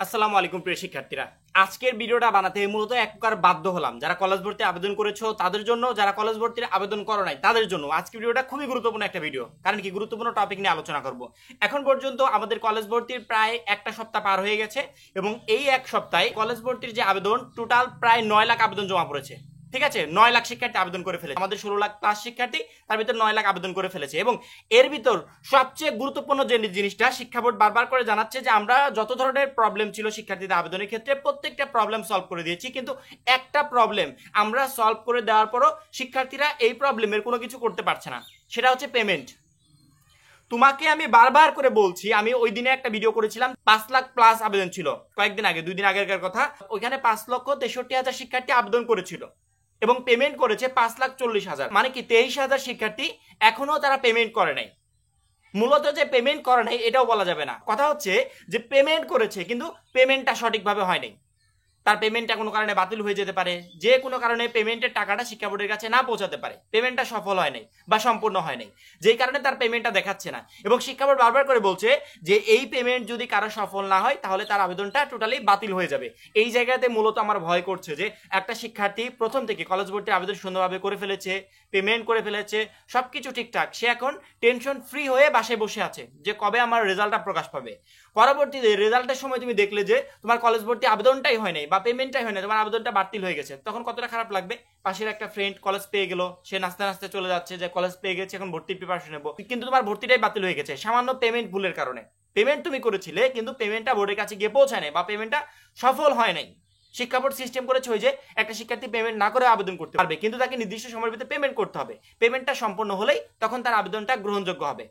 আসসালামু আলাইকুম প্রিয় শিক্ষার্থীরা। আজকের ভিডিওটা বানাতে মূলত এক প্রকার বাধ্য হলাম। যারা কলেজ ভর্তি আবেদন করেছো তাদের জন্য, যারা কলেজ ভর্তির আবেদন করো নাই তাদের জন্য আজকের ভিডিওটা খুবই গুরুত্বপূর্ণ একটা ভিডিও। কারণ কি, গুরুত্বপূর্ণ টপিক নিয়ে আলোচনা করব। এখন পর্যন্ত আমাদের কলেজ ভর্তির প্রায় একটা সপ্তাহ পার হয়ে গেছে এবং এই এক সপ্তাহে কলেজ ভর্তির যে আবেদন টোটাল প্রায় 9 লাখ আবেদন জমা পড়েছে। ঠিক আছে, 9 লাখ শিক্ষার্থী আবেদন করে ফেলেছে। আমাদের 16 লাখ প্লাস শিক্ষার্থী, তার ভিতর 9 লাখ আবেদন করে ফেলেছে। এবং এর ভিতর সবচেয়ে গুরুত্বপূর্ণ যে জিনিসটা, শিক্ষা বোর্ড বারবার করে জানাচ্ছে যে আমরা যত ধরনের প্রবলেম ছিল শিক্ষার্থীদের আবেদনের ক্ষেত্রে প্রত্যেকটা প্রবলেম সলভ করে দিয়েছি, কিন্তু একটা প্রবলেম আমরা সলভ করে দেওয়ার পরও শিক্ষার্থীরা এই প্রবলেমের কোনো কিছু করতে পারছে না, সেটা হচ্ছে পেমেন্ট। তোমাকে আমি বারবার করে বলছি, আমি ওই দিনে একটা ভিডিও করেছিলাম, 5 লাখ প্লাস আবেদন ছিল কয়েকদিন আগে, 2 দিন আগের কথা। ওইখানে 5,63,000 শিক্ষার্থী আবেদন করেছিল এবং পেমেন্ট করেছে 5,40,000, মানে কি 23,000 শিক্ষার্থী এখনো তারা পেমেন্ট করে নাই। মূলত যে পেমেন্ট করে নাই এটাও বলা যাবে না, কথা হচ্ছে যে পেমেন্ট করেছে কিন্তু পেমেন্টটা সঠিকভাবে হয় নাই। তার পেমেন্টটা কোনো কারণে বাতিল হয়ে যেতে পারে, যে কোনো কারণে পেমেন্টের টাকাটা শিক্ষা বোর্ডের কাছে না পৌঁছাতে পারে, পেমেন্টটা সফল হয় নাই বা সম্পূর্ণ হয় নাই, যেই কারণে তার পেমেন্টটা দেখাচ্ছে না। এবং শিক্ষা বোর্ড বারবার করে বলছে যে এই পেমেন্ট যদি কারো সফল না হয় তাহলে তার আবেদনটা টোটালি বাতিল হয়ে যাবে। এই জায়গাতে মূলত আমার ভয় করছে যে একটা শিক্ষার্থী প্রথম থেকে কলেজ ভর্তির আবেদন সুন্দরভাবে করে ফেলেছে, পেমেন্ট করে ফেলেছে, সবকিছু ঠিকঠাক, সে এখন টেনশন ফ্রি হয়ে বাসায় বসে আছে যে কবে আমার রেজাল্টটা প্রকাশ পাবে। পরবর্তীতে রেজাল্টের সময় তুমি দেখলে যে তোমার কলেজ ভর্তি আবেদনটাই হয় নাই বা পেমেন্টটাই হয় না, তোমার আবেদনটা বাতিল হয়ে গেছে, তখন কতটা খারাপ লাগবে। পাশের একটা ফ্রেন্ড কলেজ পেয়ে গেল, সে নাচতে নাচতে চলে যাচ্ছে যে কলেজ পেয়ে গেছে, এখন ভর্তির প্রিপারেশন নেবো, কিন্তু তোমার ভর্তিটাই বাতিল হয়ে গেছে সামান্য পেমেন্ট ভুলের কারণে। পেমেন্ট তুমি করেছিলে কিন্তু পেমেন্টটা বোর্ডের কাছে গিয়ে পৌঁছায় নাই বা পেমেন্টটা সফল হয় নাই। শিক্ষা বোর্ড সিস্টেম করেছে ওই যে একটা শিক্ষার্থী পেমেন্ট না করে আবেদন করতে পারবে, কিন্তু তাকে নির্দিষ্ট সময়ের ভিতরে পেমেন্ট করতে হবে। পেমেন্টটা সম্পন্ন হলেই তখন তার আবেদনটা গ্রহণযোগ্য হবে।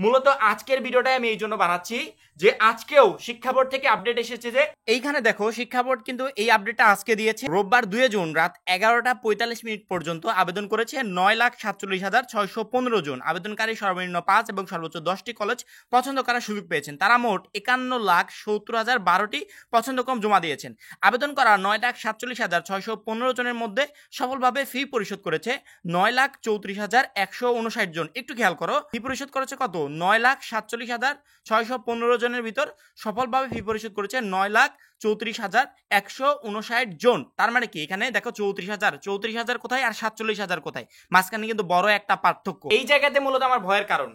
মূলত আজকের ভিডিওটাই আমি এই জন্য বানাচ্ছি যে আজকেও শিক্ষা বোর্ড থেকে আপডেট এসেছে যে এইখানে দেখো, শিক্ষা বোর্ড কিন্তু এই আপডেটটা আজকে দিয়েছে। রোববার 2 জুন রাত 11টা 45 মিনিট পর্যন্ত আবেদন করেছে 9,47,615 জন। আবেদনকারী সর্বনিম্ন 5 এবং সর্বোচ্চ 10টি কলেজ পছন্দ করার সুযোগ পেয়েছেন। তারা মোট 51,70,012টি পছন্দক্রম জমা দিয়েছেন। আবেদন করা 9,47,615 জনের মধ্যে সফলভাবে ফি পরিশোধ করেছে 9,34,159 জন। একটু খেয়াল করো, ফি পরিশোধ করেছে কত? 9,47,615 জনের ভিতর সফলভাবে ফি পরিশোধ করেছে 9,34,159 জন। তার মানে কি, এখানে দেখো 34,000 কোথায় আর 47,000 কোথায়, মাঝখানে কিন্তু বড় একটা পার্থক্য। এই জায়গাতে মূলত আমার ভয়ের কারণ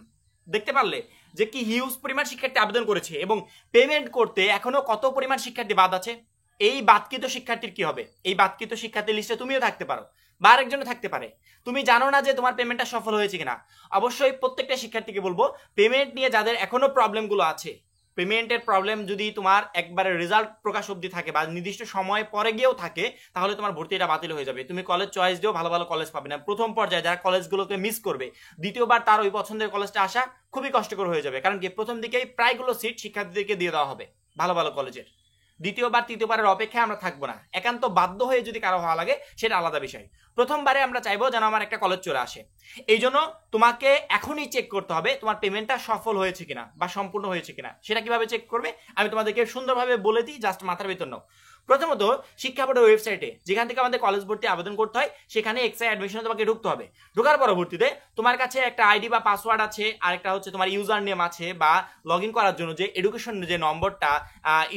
দেখতে পারলে যে কি হিউজ পরিমাণ শিক্ষার্থী আবেদন করেছে এবং পেমেন্ট করতে এখনো কত পরিমাণ শিক্ষার্থী বাদ আছে। এই বাদকৃত শিক্ষার্থীর কি হবে? এই বাদকৃত শিক্ষার্থীর লিস্টে তুমিও থাকতে পারো বা আরেকজনও থাকতে পারে। তুমি জানো না যে তোমার পেমেন্টটা সফল হয়েছে কিনা। অবশ্যই প্রত্যেকটা শিক্ষার্থীকে বলবো, পেমেন্ট নিয়ে যাদের এখনো প্রবলেমগুলো আছে, পেমেন্টের প্রবলেম যদি তোমার একবারে রেজাল্ট প্রকাশ অবধি থাকে বা নির্দিষ্ট সময় পরে গিয়েও থাকে, তাহলে তোমার ভর্তিটা বাতিল হয়ে যাবে। তুমি কলেজ চয়েস দিও, ভালো ভালো কলেজ পাবে না। প্রথম পর্যায়ে যারা কলেজগুলোকে মিস করবে, দ্বিতীয়বার তার ওই পছন্দের কলেজটা আসা খুবই কষ্টকর হয়ে যাবে। কারণ কি, প্রথম দিকেই প্রায়গুলো সিট শিক্ষার্থীদেরকে দিয়ে দেওয়া হবে ভালো ভালো কলেজের। দ্বিতীয়বার তৃতীয়বারের অপেক্ষায় আমরা থাকবো না। একান্ত বাধ্য হয়ে যদি কারো হওয়া লাগে সেটা আলাদা বিষয়। প্রথমবারে আমরা চাইবো যেন আমার একটা কলেজ চলে আসে। এই জন্য তোমাকে এখনই চেক করতে হবে তোমার পেমেন্টটা সফল হয়েছে কিনা বা সম্পূর্ণ হয়েছে কিনা। সেটা কিভাবে চেক করবে আমি তোমাদেরকে সুন্দরভাবে বলে দিই, জাস্ট মাথার ভিতর নাও। প্রথমত শিক্ষা বোর্ডের ওয়েবসাইটে যেখান থেকে আমাদের কলেজ ভর্তি আবেদন করতে হয়, সেখানে এক্সট্রা অ্যাডমিশনে তোমাকে ঢুকতে হবে। ঢোকার পরবর্তীতে তোমার কাছে একটা আইডি বা পাসওয়ার্ড আছে, আর একটা হচ্ছে তোমার ইউজার নেম আছে, বা লগ ইন করার জন্য যে এডুকেশন যে নম্বরটা,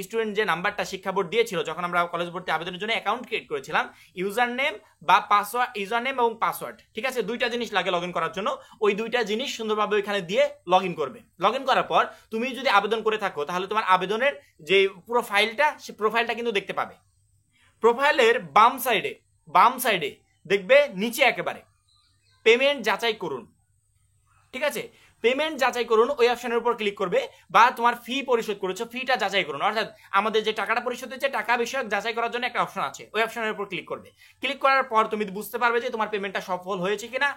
স্টুডেন্ট যে নাম্বারটা শিক্ষা বোর্ড দিয়েছিল যখন আমরা কলেজ ভর্তি আবেদনের জন্য অ্যাকাউন্ট ক্রিয়েট করেছিলাম, ইউজার নেম বা পাসওয়ার্ড, ইউজার নেম এবং পাসওয়ার্ড, ঠিক আছে, দুইটা জিনিস লাগে লগ ইন করার জন্য। ওই দুইটা জিনিস সুন্দরভাবে ওইখানে দিয়ে লগ ইন করবে। লগ ইন করার পর তুমি যদি আবেদন করে থাকো তাহলে তোমার আবেদনের যে প্রোফাইলটা, সে প্রোফাইলটা কিন্তু দেখতে পাবে। প্রোফাইলের বাম সাইডে দেখবে নিচে একেবারে পেমেন্ট যাচাই করুন, ঠিক আছে, পেমেন্ট যাচাই করুন ওই অপশনের উপর ক্লিক করবে। বা তোমার ফি পরিশোধ করেছো, ফিটা যাচাই করুন, অর্থাৎ আমাদের যে টাকাটা পরিশোধ হয়েছে টাকা বিষয়ক যাচাই করার জন্য একটা অপশন আছে, ওই অপশনের উপর ক্লিক করবে। ক্লিক করার পর তুমি বুঝতে পারবে যে তোমার পেমেন্টটা সফল হয়েছে কিনা,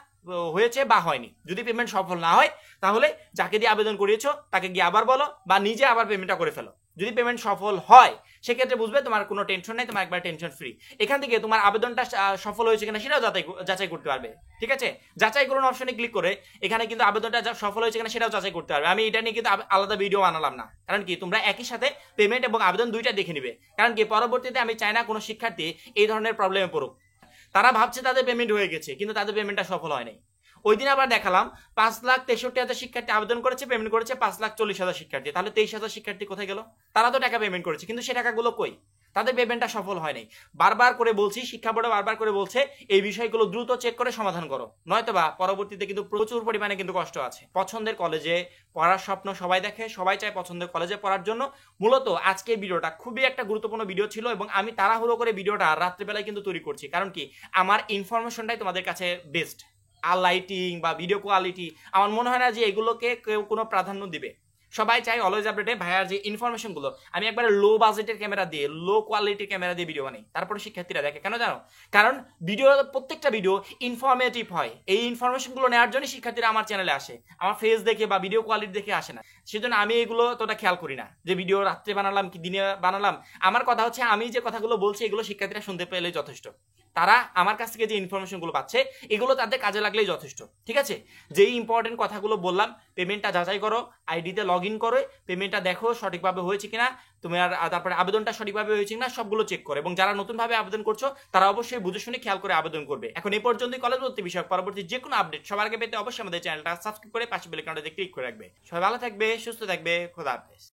হয়েছে বা হয়নি। যদি পেমেন্ট সফল না হয় তাহলে যাকে দিয়ে আবেদন করিয়েছো তাকে গিয়ে আবার বলো বা নিজে আবার পেমেন্টটা করে ফেলো। যদি পেমেন্ট সফল হয় সেক্ষেত্রে বুঝবে তোমার কোনো টেনশন নাই, তোমার একবার টেনশন ফ্রি। এখান থেকে তোমার আবেদনটা সফল হয়েছে কিনা সেটাও যাচাই করতে পারবে, ঠিক আছে। যাচাই করুন অপশনে ক্লিক করে এখানে কিন্তু আবেদনটা সফল হয়েছে কিনা সেটাও যাচাই করতে পারবে। আমি এটা নিয়ে কিন্তু আলাদা ভিডিও বানালাম না, কারণ কি তোমরা একই সাথে পেমেন্ট এবং আবেদন দুইটা দেখে নিবে। কারণ কি, পরবর্তীতে আমি চাই না কোনো শিক্ষার্থী এই ধরনের প্রবলেমে পড়ুক। তারা ভাবছে তাদের পেমেন্ট হয়ে গেছে কিন্তু তাদের পেমেন্টটা সফল হয় নাই। ওই দিন আবার দেখালাম 5,63,000 শিক্ষার্থী আবেদন করেছে, পেমেন্ট করেছে 5,40,000 শিক্ষার্থী। তাহলে 23,000 শিক্ষার্থী কোথায় গেল? তারা তো টাকা পেমেন্ট করেছে, কিন্তু সে টাকাগুলো কই? তাদের পেমেন্টটা সফল হয় নাই। বারবার করে বলছি, শিক্ষা বোর্ডে বারবার করে বলছে এই বিষয়গুলো দ্রুত চেক করে সমাধান করো, নয়তোবা পরবর্তীতে কিন্তু প্রচুর পরিমাণে কিন্তু কষ্ট আছে। পছন্দের কলেজে পড়ার স্বপ্ন সবাই দেখে, সবাই চায় পছন্দের কলেজে পড়ার জন্য। মূলত আজকের ভিডিওটা খুবই একটা গুরুত্বপূর্ণ ভিডিও ছিল এবং আমি তাড়াহুড়ো করে ভিডিওটা রাত্রিবেলায় কিন্তু তৈরি করছি, কারণ কি আমার ইনফরমেশনটাই তোমাদের কাছে বেস্ট। আর লাইটিং বা ভিডিও কোয়ালিটি আমার মনে হয় না যে এগুলোকে কেউ কোনো প্রাধান্য দিবে। সবাই চাই অলওয়েজ আপডেটে ভাইয়ার যে ইনফরমেশনগুলো, আমি একবারে লো বাজেটের ক্যামেরা দিয়ে, লো কোয়ালিটির ক্যামেরা দিয়ে ভিডিও বানাই, তারপরে শিক্ষার্থীরা দেখে। কেন জানো? কারণ ভিডিও, প্রত্যেকটা ভিডিও ইনফরমেটিভ হয়। এই ইনফরমেশনগুলো নেওয়ার জন্য শিক্ষার্থীরা আমার চ্যানেলে আসে, আমার ফেস দেখে বা ভিডিও কোয়ালিটি দেখে আসে না। সেজন্য আমি এগুলো তোটা খেয়াল করি না যে ভিডিও রাত্রে বানালাম কি দিনে বানালাম। আমার কথা হচ্ছে আমি যে কথাগুলো বলছি এগুলো শিক্ষার্থীরা শুনতে পেলে যথেষ্ট। তারা আমার কাছ থেকে যে ইনফরমেশনগুলো পাচ্ছে এগুলো তাদের কাজে লাগলেই যথেষ্ট, ঠিক আছে? যেই ইম্পর্টেন্ট কথাগুলো বললাম, পেমেন্টটা যাচাই করো, আইডিতে লগ ইন করে পেমেন্টটা দেখো সঠিকভাবে হয়েছে কিনা, তোমার তারপরে আবেদনটা সঠিকভাবে হয়েছে কিনা সবগুলো চেক করো। এবং যারা নতুনভাবে আবেদন করছো তারা অবশ্যই বুঝে শুনে খেয়াল করে আবেদন করবে। এখন এই পর্যন্তই কলেজ ভর্তি বিষয়ক পরবর্তী যে কোনো আপডেট সবার আগে পেতে অবশ্যই আমাদের চ্যানেলটা সাবস্ক্রাইব করে পাশে বেল আইকনটাতে ক্লিক করে রাখবে। সবাই ভালো থাকবে, সুস্থ থাকবে, খোদা হাফেজ।